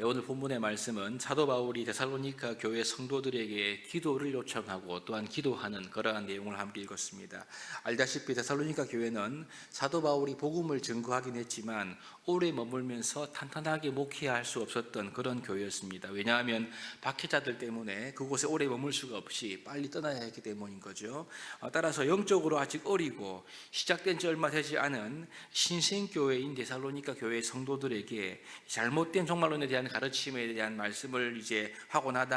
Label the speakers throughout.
Speaker 1: 오늘 본문의 말씀은 사도 바울이 데살로니가 교회 성도들에게 기도를 요청하고 또한 기도하는 그러한 내용을 함께 읽었습니다. 알다시피 데살로니가 교회는 사도 바울이 복음을 증거하긴 했지만 오래 머물면서 탄탄하게 목회할 수 없었던 그런 교회였습니다. 왜냐하면 박해자들 때문에 그곳에 오래 머물 수가 없이 빨리 떠나야 했기 때문인 거죠. 따라서 영적으로 아직 어리고 시작된 지 얼마 되지 않은 신생교회인 데살로니가 교회 성도들에게 잘못된 종말론에 대한 가르침에 대한 말씀을 이제 하고 난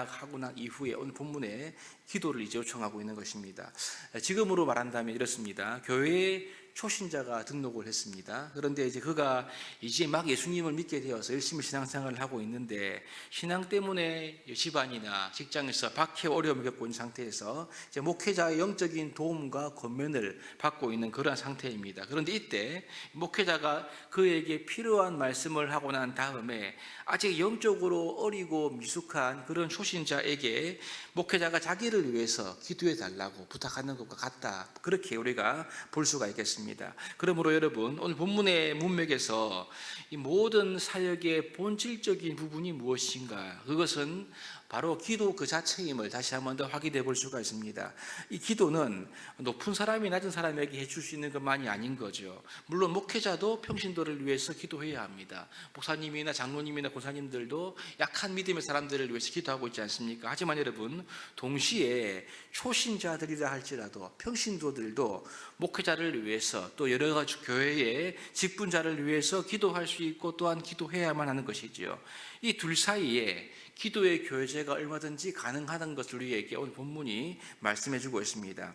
Speaker 1: 이후에 오늘 본문에 기도를 이제 요청하고 있는 것입니다. 지금으로 말한다면 이렇습니다. 교회에 초신자가 등록을 했습니다. 그런데 이제 그가 이제 막 예수님을 믿게 되어서 열심히 신앙생활을 하고 있는데 신앙 때문에 집안이나 직장에서 박해 어려움을 겪고 있는 상태에서 이제 목회자의 영적인 도움과 권면을 받고 있는 그런 상태입니다. 그런데 이때 목회자가 그에게 필요한 말씀을 하고 난 다음에 아직 영적으로 어리고 미숙한 그런 초신자에게 목회자가 자기를 위해서 기도해 달라고 부탁하는 것과 같다. 그렇게 우리가 볼 수가 있겠습니다. 그러므로 여러분, 오늘 본문의 문맥에서 이 모든 사역의 본질적인 부분이 무엇인가? 그것은 바로 기도 그 자체임을 다시 한 번 더 확인해 볼 수가 있습니다. 이 기도는 높은 사람이 낮은 사람에게 해줄 수 있는 것만이 아닌 거죠. 물론 목회자도 평신도를 위해서 기도해야 합니다. 목사님이나 장로님이나 권사님들도 약한 믿음의 사람들을 위해서 기도하고 있지 않습니까? 하지만 여러분, 동시에 초신자들이라 할지라도 평신도들도 목회자를 위해서 또 여러 가지 교회의 직분자를 위해서 기도할 수 있고 또한 기도해야만 하는 것이지요. 이 둘 사이에 기도의 교제가 얼마든지 가능하다는 것을 우리에게 오늘 본문이 말씀해 주고 있습니다.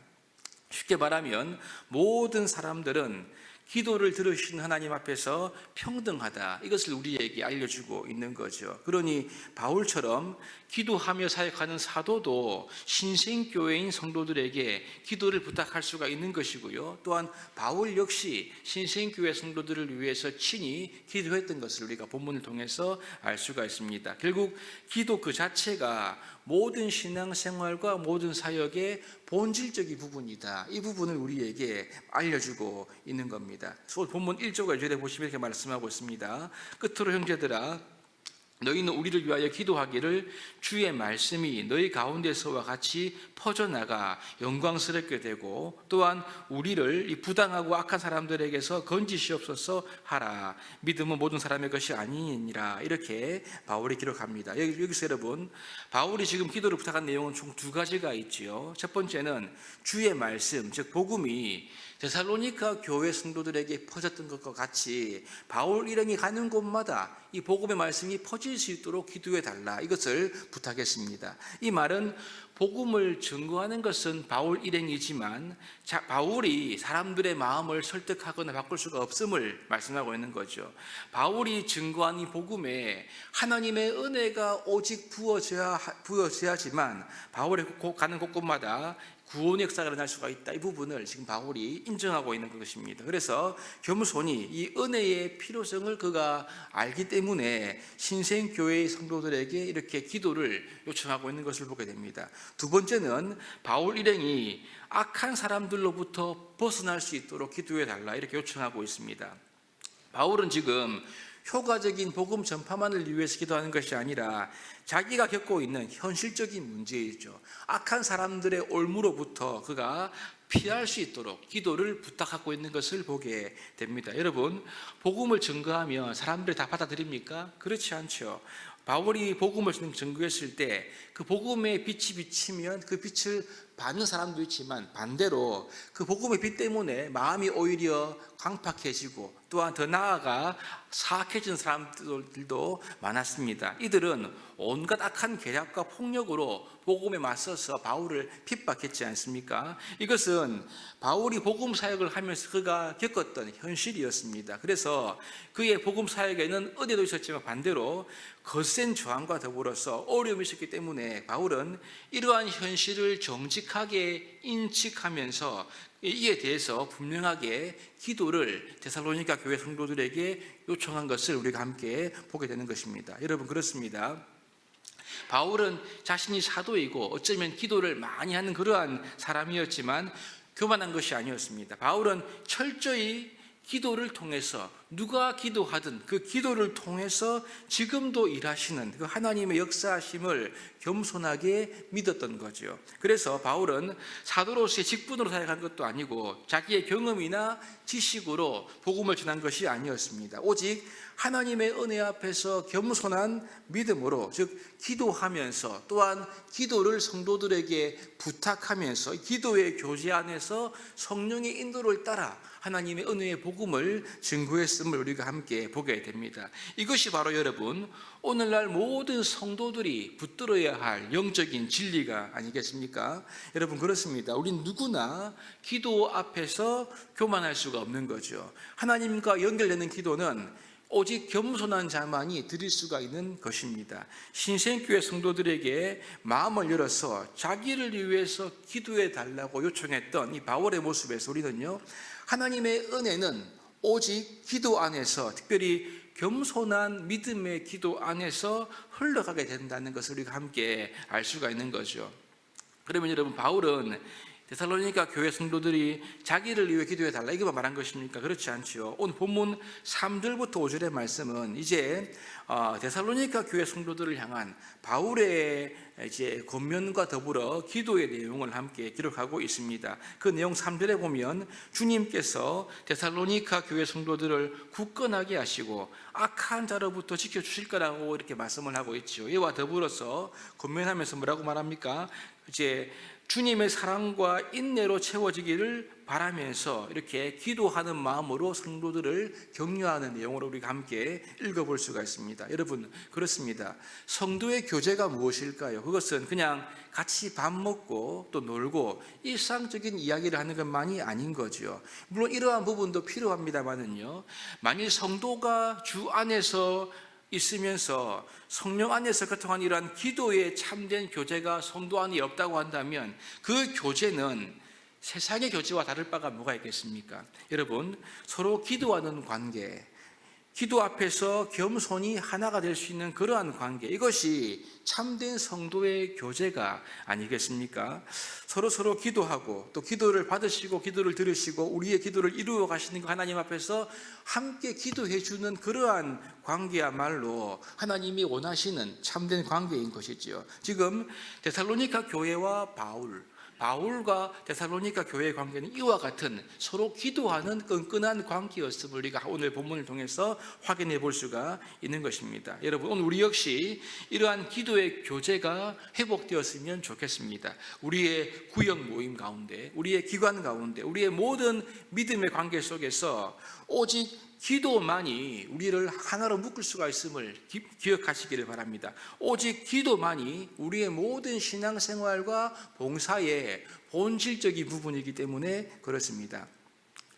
Speaker 1: 쉽게 말하면 모든 사람들은 기도를 들으신 하나님 앞에서 평등하다, 이것을 우리에게 알려주고 있는 거죠. 그러니 바울처럼 기도하며 사역하는 사도도 신생교회인 성도들에게 기도를 부탁할 수가 있는 것이고요. 또한 바울 역시 신생교회 성도들을 위해서 친히 기도했던 것을 우리가 본문을 통해서 알 수가 있습니다. 결국 기도 그 자체가 모든 신앙생활과 모든 사역의 본질적인 부분이다. 이 부분을 우리에게 알려주고 있는 겁니다. 본문 1절과 2절에 보시면 이렇게 말씀하고 있습니다. 끝으로 형제들아, 너희는 우리를 위하여 기도하기를 주의 말씀이 너희 가운데서와 같이 퍼져나가 영광스럽게 되고 또한 우리를 이 부당하고 악한 사람들에게서 건지시옵소서 하라. 믿음은 모든 사람의 것이 아니니라. 이렇게 바울이 기록합니다. 여기서 여러분, 바울이 지금 기도를 부탁한 내용은 총 두 가지가 있지요. 첫 번째는 주의 말씀, 즉 복음이 데살로니가 교회 성도들에게 퍼졌던 것과 같이 바울 일행이 가는 곳마다 이 복음의 말씀이 퍼질 수 있도록 기도해 달라, 이것을 부탁했습니다. 이 말은 복음을 증거하는 것은 바울 일행이지만 바울이 사람들의 마음을 설득하거나 바꿀 수가 없음을 말씀하고 있는 거죠. 바울이 증거한 이 복음에 하나님의 은혜가 오직 부어져야지만 바울이 가는 곳곳마다 구원의 역사가 일어날 수가 있다. 이 부분을 지금 바울이 인정하고 있는 것입니다. 그래서 겸손히 이 은혜의 필요성을 그가 알기 때문에 신생교회의 성도들에게 이렇게 기도를 요청하고 있는 것을 보게 됩니다. 두 번째는 바울 일행이 악한 사람들로부터 벗어날 수 있도록 기도해 달라, 이렇게 요청하고 있습니다. 바울은 지금 효과적인 복음 전파만을 위해서 기도하는 것이 아니라 자기가 겪고 있는 현실적인 문제이죠. 악한 사람들의 올무로부터 그가 피할 수 있도록 기도를 부탁하고 있는 것을 보게 됩니다. 여러분, 복음을 증거하면 사람들이 다 받아들입니까? 그렇지 않죠. 바울이 복음을 증거했을 때 그 복음의 빛이 비치면 그 빛을 받는 사람도 있지만 반대로 그 복음의 빛 때문에 마음이 오히려 강팍해지고 또한 더 나아가 사악해진 사람들도 많았습니다. 이들은 온갖 악한 계략과 폭력으로 복음에 맞서서 바울을 핍박했지 않습니까? 이것은 바울이 복음 사역을 하면서 그가 겪었던 현실이었습니다. 그래서 그의 복음 사역에는 은혜도 있었지만 반대로 거센 저항과 더불어서 어려움이 있었기 때문에 바울은 이러한 현실을 정직하게 인식하면서 이에 대해서 분명하게 기도를 데살로니가 교회 성도들에게 요청한 것을 우리가 함께 보게 되는 것입니다. 여러분, 그렇습니다. 바울은 자신이 사도이고 어쩌면 기도를 많이 하는 그러한 사람이었지만 교만한 것이 아니었습니다. 바울은 철저히 기도를 통해서 누가 기도하든 그 기도를 통해서 지금도 일하시는 그 하나님의 역사하심을 겸손하게 믿었던 거죠. 그래서 바울은 사도로서의 직분으로 사역한 것도 아니고 자기의 경험이나 지식으로 복음을 전한 것이 아니었습니다. 오직 하나님의 은혜 앞에서 겸손한 믿음으로, 즉 기도하면서 또한 기도를 성도들에게 부탁하면서 기도의 교제 안에서 성령의 인도를 따라 하나님의 은혜의 복음을 증거했음을 우리가 함께 보게 됩니다. 이것이 바로 여러분 오늘날 모든 성도들이 붙들어야 할 영적인 진리가 아니겠습니까? 여러분 그렇습니다. 우린 누구나 기도 앞에서 교만할 수가 없는 거죠. 하나님과 연결되는 기도는 오직 겸손한 자만이 드릴 수가 있는 것입니다. 신생교회 성도들에게 마음을 열어서 자기를 위해서 기도해 달라고 요청했던 이 바울의 모습에서 우리는요, 하나님의 은혜는 오직 기도 안에서, 특별히 겸손한 믿음의 기도 안에서 흘러가게 된다는 것을 우리가 함께 알 수가 있는 거죠. 그러면 여러분, 바울은 데살로니가 교회 성도들이 자기를 위해 기도해 달라 이거만 말한 것입니까? 그렇지 않지요. 오늘 본문 3절부터 5절의 말씀은 이제 데살로니가 교회 성도들을 향한 바울의 이제 권면과 더불어 기도의 내용을 함께 기록하고 있습니다. 그 내용 3절에 보면 주님께서 데살로니가 교회 성도들을 굳건하게 하시고 악한 자로부터 지켜주실 거라고 이렇게 말씀을 하고 있죠. 이와 더불어서 권면하면서 뭐라고 말합니까? 이제 주님의 사랑과 인내로 채워지기를 바라면서 이렇게 기도하는 마음으로 성도들을 격려하는 내용으로 우리가 함께 읽어볼 수가 있습니다. 여러분 그렇습니다. 성도의 교제가 무엇일까요? 그것은 그냥 같이 밥 먹고 또 놀고 일상적인 이야기를 하는 것만이 아닌 거죠. 물론 이러한 부분도 필요합니다만은요, 만일 성도가 주 안에서 있으면서 성령 안에서 교통한 이러한 기도의 참된 교제가 성도 안에 없다고 한다면 그 교제는 세상의 교제와 다를 바가 뭐가 있겠습니까? 여러분, 서로 기도하는 관계, 기도 앞에서 겸손히 하나가 될 수 있는 그러한 관계, 이것이 참된 성도의 교제가 아니겠습니까? 서로 기도하고 또 기도를 받으시고 기도를 들으시고 우리의 기도를 이루어 가시는 그 하나님 앞에서 함께 기도해 주는 그러한 관계야말로 하나님이 원하시는 참된 관계인 것이지요. 지금 데살로니가 교회와 바울과 데살로니가 교회의 관계는 이와 같은 서로 기도하는 끈끈한 관계였음을 우리가 오늘 본문을 통해서 확인해 볼 수가 있는 것입니다. 여러분, 오늘 우리 역시 이러한 기도의 교제가 회복되었으면 좋겠습니다. 우리의 구역 모임 가운데, 우리의 기관 가운데, 우리의 모든 믿음의 관계 속에서 오직 기도만이 우리를 하나로 묶을 수가 있음을 기억하시기를 바랍니다. 오직 기도만이 우리의 모든 신앙생활과 봉사의 본질적인 부분이기 때문에 그렇습니다.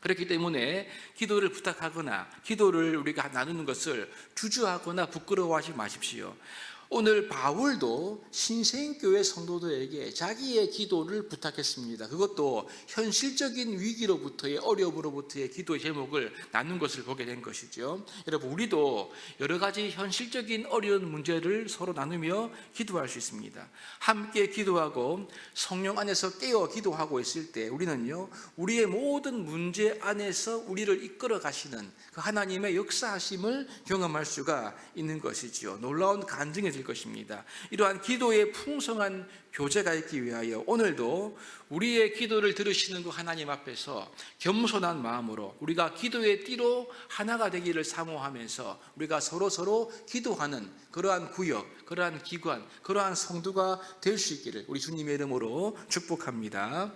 Speaker 1: 그렇기 때문에 기도를 부탁하거나 기도를 우리가 나누는 것을 주저하거나 부끄러워하지 마십시오. 오늘 바울도 신생교회 성도들에게 자기의 기도를 부탁했습니다. 그것도 현실적인 위기로부터의, 어려움으로부터의 기도의 제목을 나눈 것을 보게 된 것이죠. 여러분, 우리도 여러 가지 현실적인 어려운 문제를 서로 나누며 기도할 수 있습니다. 함께 기도하고 성령 안에서 깨어 기도하고 있을 때 우리는요, 우리의 모든 문제 안에서 우리를 이끌어 가시는 그 하나님의 역사하심을 경험할 수가 있는 것이지요. 놀라운 간증이 될 것입니다. 이러한 기도의 풍성한 교제가 있기 위하여 오늘도 우리의 기도를 들으시는 그 하나님 앞에서 겸손한 마음으로 우리가 기도의 띠로 하나가 되기를 사모하면서 우리가 서로 기도하는 그러한 구역, 그러한 기관, 그러한 성도가 될 수 있기를 우리 주님의 이름으로 축복합니다.